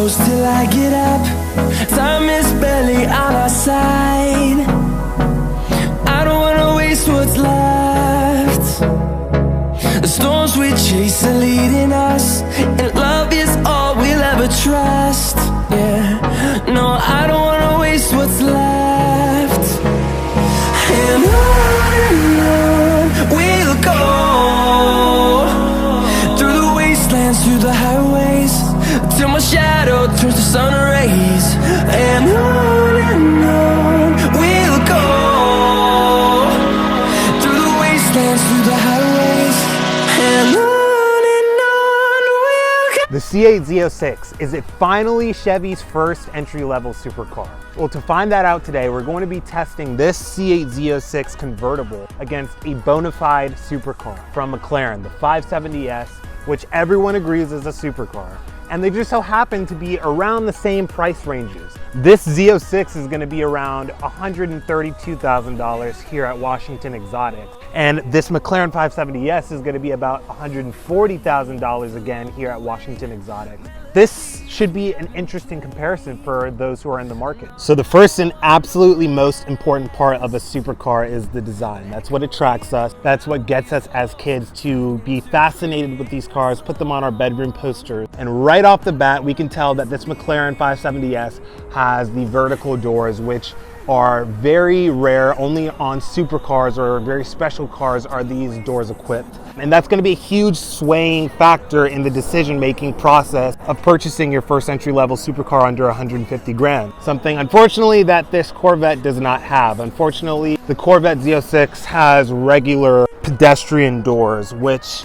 close till I get up. Time is barely on our side. I don't wanna waste what's left. The storms we chase are leading us, and love is all we'll ever trust. Yeah, no, I don't wanna waste what's left. And on we'll go, through the wastelands, through the highways, till my shadow turns to sun rays. And on we'll go, through the wastelands, through the highways, and on we'll go. The C8 Z06, is it finally Chevy's first entry-level supercar? Well, to find that out today, we're going to be testing this C8 Z06 convertible against a bona fide supercar from McLaren, the 570S, which everyone agrees is a supercar. And they just so happen to be around the same price ranges. This Z06 is gonna be around $132,000 here at Washington Exotics. And this McLaren 570S is gonna be about $140,000 again here at Washington Exotics. This should be an interesting comparison for those who are in the market. So the first and absolutely most important part of a supercar is the design. That's what attracts us. That's what gets us as kids to be fascinated with these cars, put them on our bedroom posters. And right off the bat, we can tell that this McLaren 570S has the vertical doors, which are very rare. Only on supercars or very special cars are these doors equipped. And that's gonna be a huge swaying factor in the decision-making process of purchasing your first entry-level supercar under 150 grand. Something, unfortunately, that this Corvette does not have. Unfortunately, the Corvette Z06 has regular pedestrian doors, which,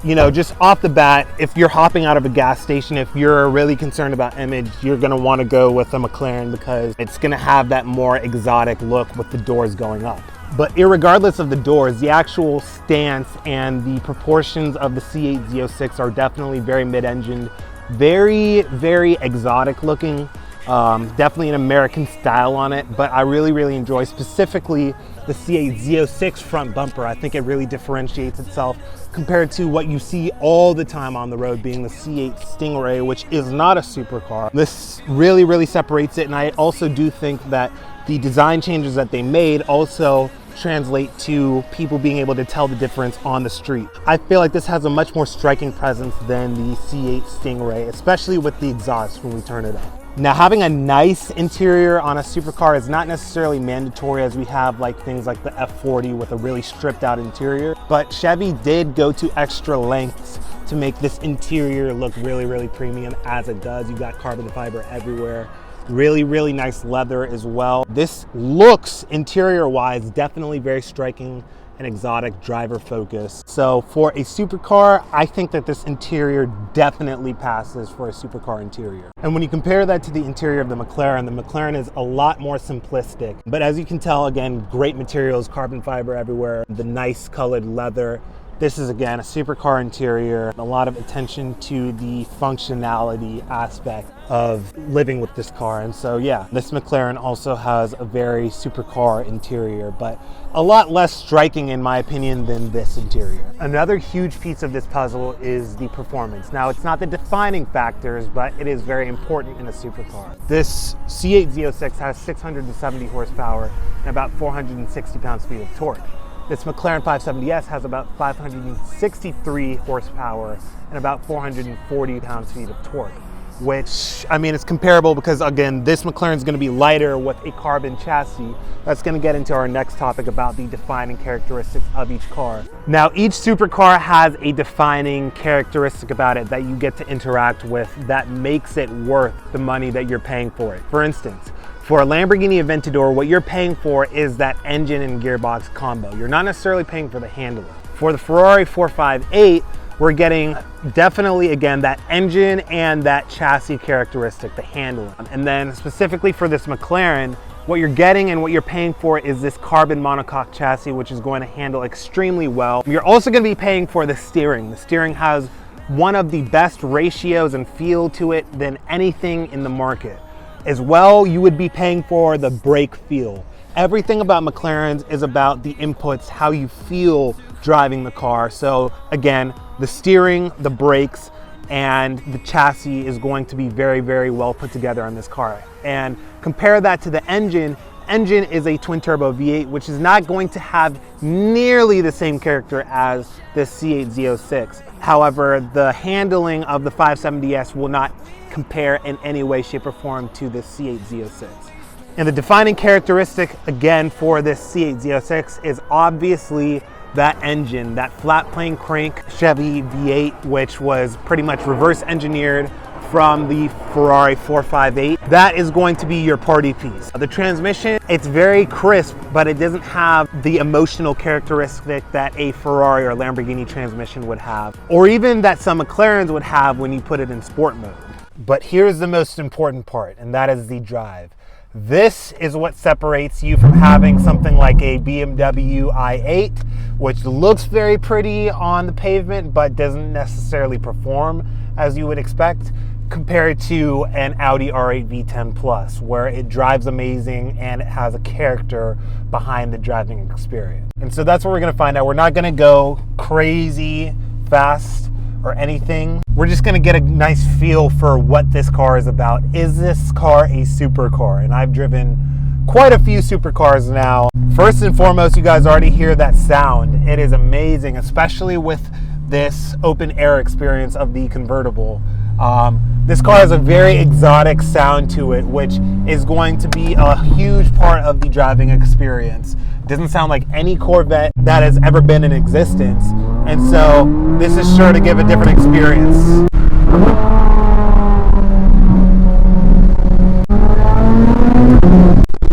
you know, just off the bat, if you're hopping out of a gas station, if you're really concerned about image, you're gonna wanna go with a McLaren because it's gonna have that more exotic look with the doors going up. But irregardless of the doors, the actual stance and the proportions of the C8 Z06 are definitely very mid-engined, very, very exotic looking. Definitely an American style on it, but I really enjoy specifically the C8 Z06 front bumper. I think it really differentiates itself compared to what you see all the time on the road, being the C8 Stingray, which is not a supercar. This really separates it, and I also do think that the design changes that they made also translate to people being able to tell the difference on the street. I feel like this has a much more striking presence than the C8 Stingray, especially with the exhaust when we turn it up. Now, having a nice interior on a supercar is not necessarily mandatory, as we have like things like the F40 with a really stripped out interior, but Chevy did go to extra lengths to make this interior look really premium, as it does. You got carbon fiber everywhere. Really nice leather as well. This looks, interior wise, definitely very striking and exotic, driver focused. So for a supercar, I think that this interior definitely passes for a supercar interior. And when you compare that to the interior of the McLaren is a lot more simplistic. But as you can tell, again, great materials, carbon fiber everywhere, the nice colored leather. This is, again, a supercar interior, a lot of attention to the functionality aspect of living with this car. And so, yeah, this McLaren also has a very supercar interior, but a lot less striking, in my opinion, than this interior. Another huge piece of this puzzle is the performance. Now, it's not the defining factors, but it is very important in a supercar. This C8 Z06 has 670 horsepower and about 460 pounds-feet of torque. This McLaren 570S has about 563 horsepower and about 440 pounds-feet of torque, which, I mean, it's comparable because, again, this McLaren is going to be lighter with a carbon chassis. That's going to get into our next topic about the defining characteristics of each car. Now, each supercar has a defining characteristic about it that you get to interact with that makes it worth the money that you're paying for it. For instance, for a Lamborghini Aventador, what you're paying for is that engine and gearbox combo. You're not necessarily paying for the handling. For the Ferrari 458, we're getting definitely, again, that engine and that chassis characteristic, the handling. And then specifically for this McLaren, what you're getting and what you're paying for is this carbon monocoque chassis, which is going to handle extremely well. You're also going to be paying for the steering. The steering has one of the best ratios and feel to it than anything in the market. As well, you would be paying for the brake feel. Everything about McLaren's is about the inputs, how you feel driving the car. So again, the steering, the brakes, and the chassis is going to be very, very well put together on this car. And compare that to the engine. Engine is a twin turbo V8, which is not going to have nearly the same character as the C8 Z06. However, the handling of the 570S will not compare in any way, shape, or form to the C8 Z06. And the defining characteristic, again, for this C8 Z06 is obviously that engine, that flat plane crank Chevy V8, which was pretty much reverse engineered from the Ferrari 458. That is going to be your party piece. The transmission, it's very crisp, but it doesn't have the emotional characteristic that a Ferrari or Lamborghini transmission would have, or even that some McLarens would have when you put it in sport mode. But here's the most important part, and that is the drive. This is what separates you from having something like a BMW i8, which looks very pretty on the pavement, but doesn't necessarily perform as you would expect, compared to an Audi R8 V10 Plus, where it drives amazing and it has a character behind the driving experience. And so that's what we're gonna find out. We're not gonna go crazy fast or anything. We're just gonna get a nice feel for what this car is about. Is this car a supercar? And I've driven quite a few supercars now. First and foremost, you guys already hear that sound. It is amazing, especially with this open air experience of the convertible. This car has a very exotic sound to it, which is going to be a huge part of the driving experience. It doesn't sound like any Corvette that has ever been in existence, and so this is sure to give a different experience.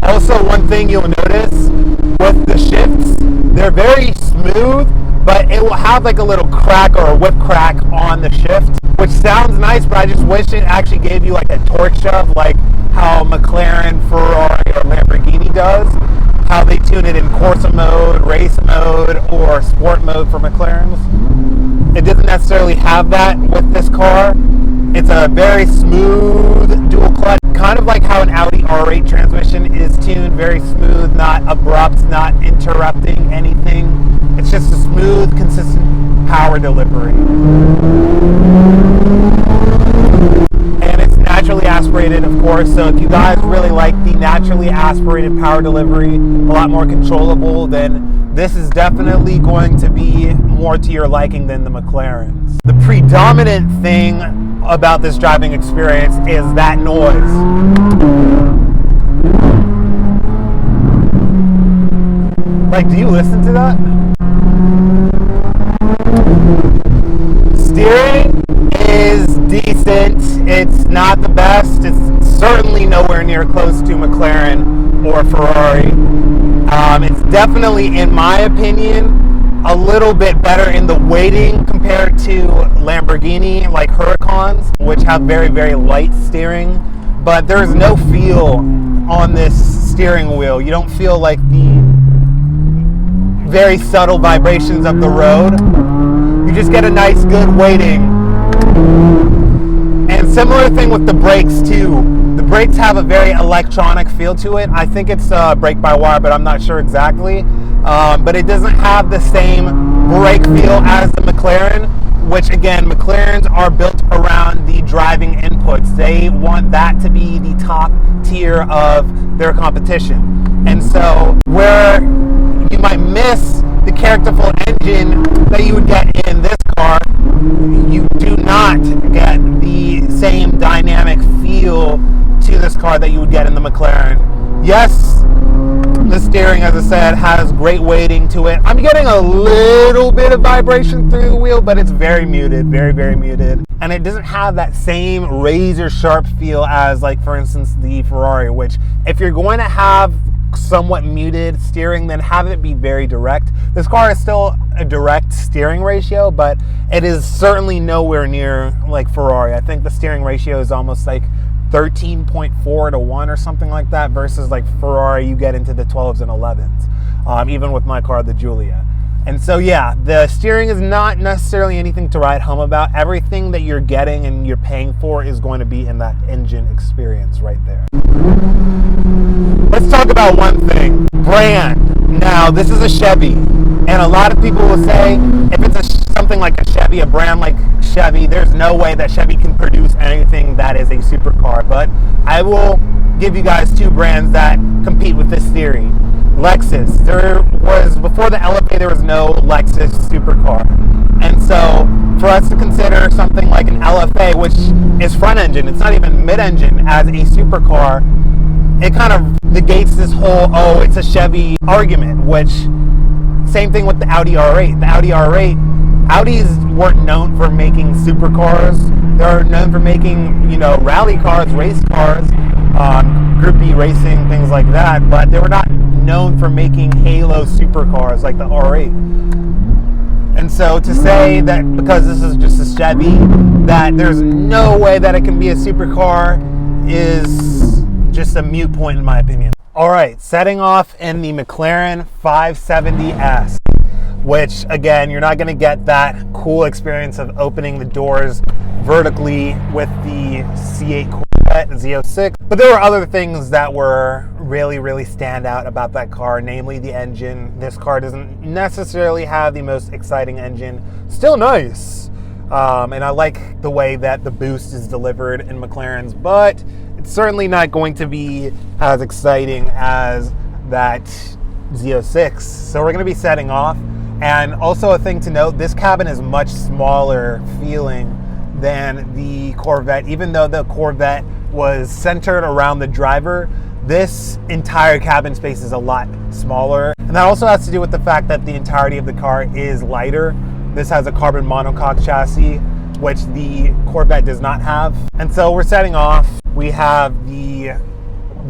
Also, one thing you'll notice with the shifts, they're very smooth, but it will have like a little crack or a whip crack on the shift, which sounds nice, but I just wish it actually gave you like a torque shove, like how McLaren, Ferrari, or Lamborghini does, how they tune it in Corsa mode, race mode, or sport mode for McLarens. It doesn't necessarily have that with this car. It's a very smooth dual clutch, kind of like how an Audi R8 transmission is tuned, very smooth, not abrupt, not interrupting anything. It's just a smooth, consistent power delivery. And it's naturally aspirated, of course, so if you guys really like the naturally aspirated power delivery, a lot more controllable, then this is definitely going to be more to your liking than the McLarens. The predominant thing about this driving experience is that noise. Like, do you listen to that? Steering is decent. It's not the best. It's certainly nowhere near close to McLaren or Ferrari. It's definitely, in my opinion, a little bit better in the weighting compared to Lamborghini, like Huracans, which have very, very light steering. But there's no feel on this steering wheel. You don't feel like the very subtle vibrations of the road. You just get a nice, good weighting. And similar thing with the brakes too. The brakes have a very electronic feel to it. I think it's brake-by-wire, but I'm not sure exactly. But it doesn't have the same brake feel as the McLaren, which again, McLarens are built around the driving inputs. They want that to be the top tier of their competition. And so where you might miss the characterful engine that you would get in this car, you do not get the same dynamic feel to this car that you would get in the McLaren. Yes, the steering, as I said, has great weighting to it. I'm getting a little bit of vibration through the wheel, but it's very muted, very, very muted. And it doesn't have that same razor sharp feel as, like, for instance, the Ferrari, which if you're going to have somewhat muted steering, then have it be very direct. This car is still a direct steering ratio, but it is certainly nowhere near like Ferrari. I think the steering ratio is almost like 13.4 to 1 or something like that, versus like Ferrari, you get into the 12s and 11s, even with my car, the Giulia. And so yeah, the steering is not necessarily anything to write home about. Everything that you're getting and you're paying for is going to be in that engine experience right there. Let's talk about one thing, brand. Now, this is a Chevy, and a lot of people will say if it's something like a Chevy, Chevy, a brand like Chevy, there's no way that Chevy can produce anything that is a supercar. But I will give you guys two brands that compete with this theory. Lexus. Before the LFA, there was no Lexus supercar. And so for us to consider something like an LFA, which is front engine, it's not even mid-engine, as a supercar, it kind of negates this whole, oh, it's a Chevy argument, which, same thing with the Audi R8. The Audi R8, Audis weren't known for making supercars. They're known for making, rally cars, race cars, Group B racing, things like that, but they were not known for making halo supercars like the R8. And so to say that because this is just a Chevy, that there's no way that it can be a supercar is just a mute point in my opinion. All right, setting off in the McLaren 570S, which again, you're not gonna get that cool experience of opening the doors vertically with the C8 Corvette Z06. But there were other things that were really stand out about that car, namely the engine. This car doesn't necessarily have the most exciting engine. Still nice. And I like the way that the boost is delivered in McLaren's, but it's certainly not going to be as exciting as that Z06. So we're going to be setting off. And also a thing to note, this cabin is much smaller feeling than the Corvette. Even though the Corvette was centered around the driver, this entire cabin space is a lot smaller. And that also has to do with the fact that the entirety of the car is lighter. This has a carbon monocoque chassis, which the Corvette does not have. And so we're setting off. We have the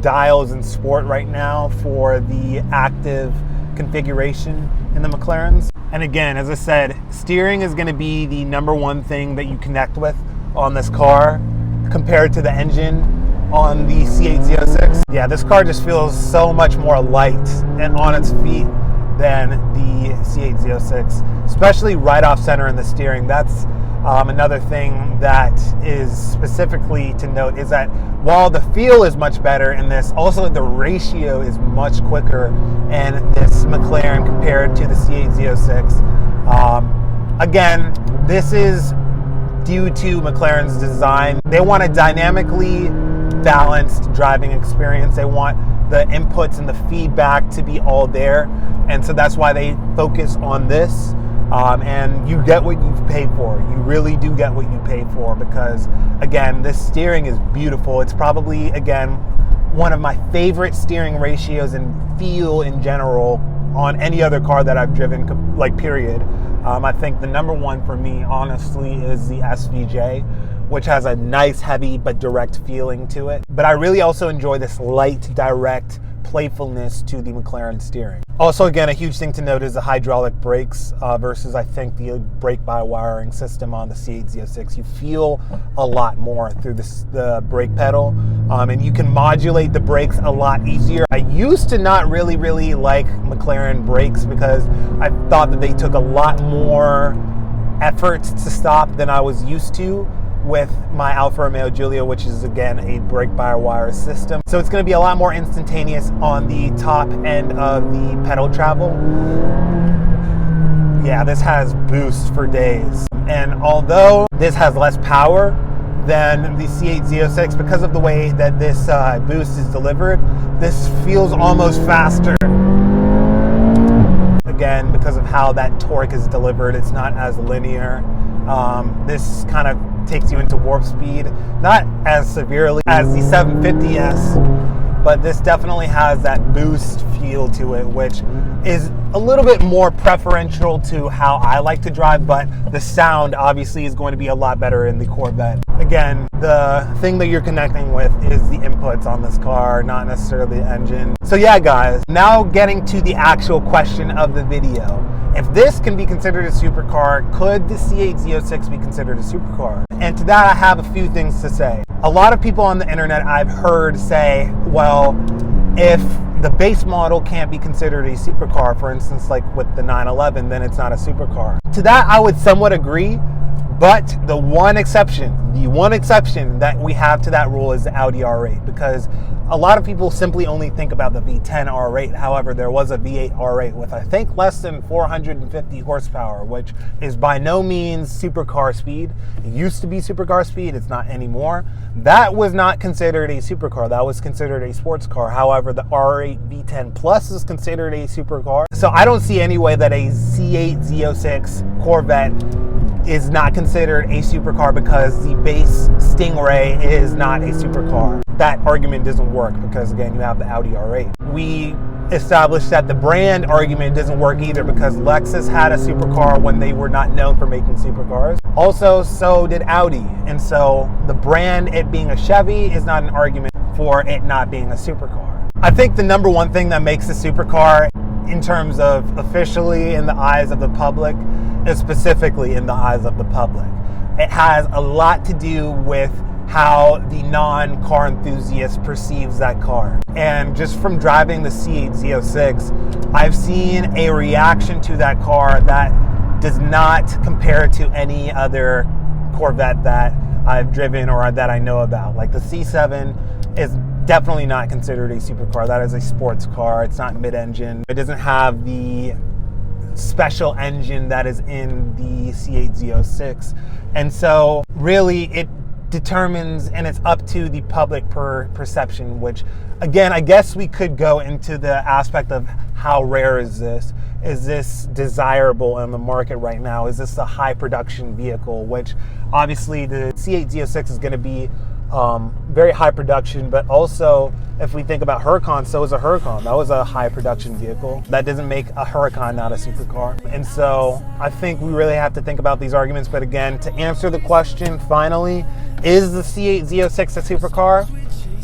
dials in sport right now for the active configuration in the McLarens. And again, as I said, steering is going to be the number one thing that you connect with on this car compared to the engine on the C8 Z06. Yeah, this car just feels so much more light and on its feet than the C8 Z06, especially right off center in the steering. That's another thing that is specifically to note, is that while the feel is much better in this, also the ratio is much quicker in this McLaren compared to the C8 Z06. Again, this is due to McLaren's design. They want a dynamically balanced driving experience. They want the inputs and the feedback to be all there, and so that's why they focus on this. And you get what you pay for. You really do get what you pay for, because again, this steering is beautiful. It's probably, again, one of my favorite steering ratios and feel in general on any other car that I've driven, like, period. I think the number one for me, honestly, is the SVJ, which has a nice, heavy, but direct feeling to it. But I really also enjoy this light, direct playfulness to the McLaren steering. Also, again, a huge thing to note is the hydraulic brakes versus, I think, the brake-by-wiring system on the C8 Z06. You feel a lot more through the brake pedal, and you can modulate the brakes a lot easier. I used to not really like McLaren brakes because I thought that they took a lot more effort to stop than I was used to with my Alfa Romeo Giulia, which is again a brake-by-wire system. So it's going to be a lot more instantaneous on the top end of the pedal travel. Yeah, this has boost for days. And although this has less power than the C8 Z06, because of the way that this boost is delivered, this feels almost faster. Again, because of how that torque is delivered, it's not as linear. This kind of takes you into warp speed, not as severely as the 750S, but this definitely has that boost feel to it, which is a little bit more preferential to how I like to drive, but the sound obviously is going to be a lot better in the Corvette. Again, the thing that you're connecting with is the inputs on this car, not necessarily the engine. So yeah, guys, now getting to the actual question of the video. If this can be considered a supercar, could the C8 Z06 be considered a supercar? And to that, I have a few things to say. A lot of people on the internet I've heard say, well, if the base model can't be considered a supercar, for instance, like with the 911, then it's not a supercar. To that, I would somewhat agree, But the one exception that we have to that rule is the Audi R8, because a lot of people simply only think about the V10 R8. However, there was a V8 R8 with, I think, less than 450 horsepower, which is by no means supercar speed. It used to be supercar speed. It's not anymore. That was not considered a supercar. That was considered a sports car. However, the R8 V10 Plus is considered a supercar. So I don't see any way that a Z8 Z06 Corvette is not considered a supercar because the base Stingray is not a supercar. That argument doesn't work because, again, you have the Audi R8. We established that the brand argument doesn't work either because Lexus had a supercar when they were not known for making supercars. Also, so did Audi. And so the brand, it being a Chevy, is not an argument for it not being a supercar. I think the number one thing that makes a supercar in terms of officially in the eyes of the public is specifically in the eyes of the public. It has a lot to do with how the non-car enthusiast perceives that car. And just from driving the C8 Z06, I've seen a reaction to that car that does not compare to any other Corvette that I've driven or that I know about. Like the C7 is definitely not considered a supercar. That is a sports car. It's not mid-engine. It doesn't have the special engine that is in the C8 Z06. And so really it determines, and it's up to the public perception, which again, I guess we could go into the aspect of how rare is this? Is this desirable in the market right now? Is this a high production vehicle? Which obviously the C8 Z06 is going to be very high production, but also if we think about Huracan, so is a Huracan. That was a high production vehicle. That doesn't make a Huracan not a supercar. And so I think we really have to think about these arguments. But again, to answer the question finally, is the C8 Z06 a supercar?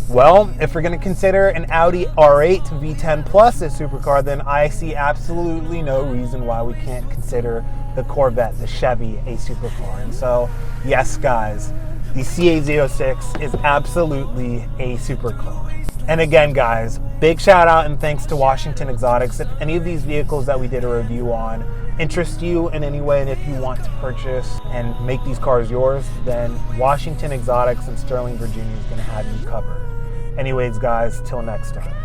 Well, if we're going to consider an Audi R8 V10 Plus a supercar, then I see absolutely no reason why we can't consider the Corvette, the Chevy, a supercar. And so, yes, guys, the C8 Z06 is absolutely a supercar. And again, guys, big shout out and thanks to Washington Exotics. If any of these vehicles that we did a review on interest you in any way, and if you want to purchase and make these cars yours, then Washington Exotics in Sterling, Virginia is going to have you covered. Anyways, guys, till next time.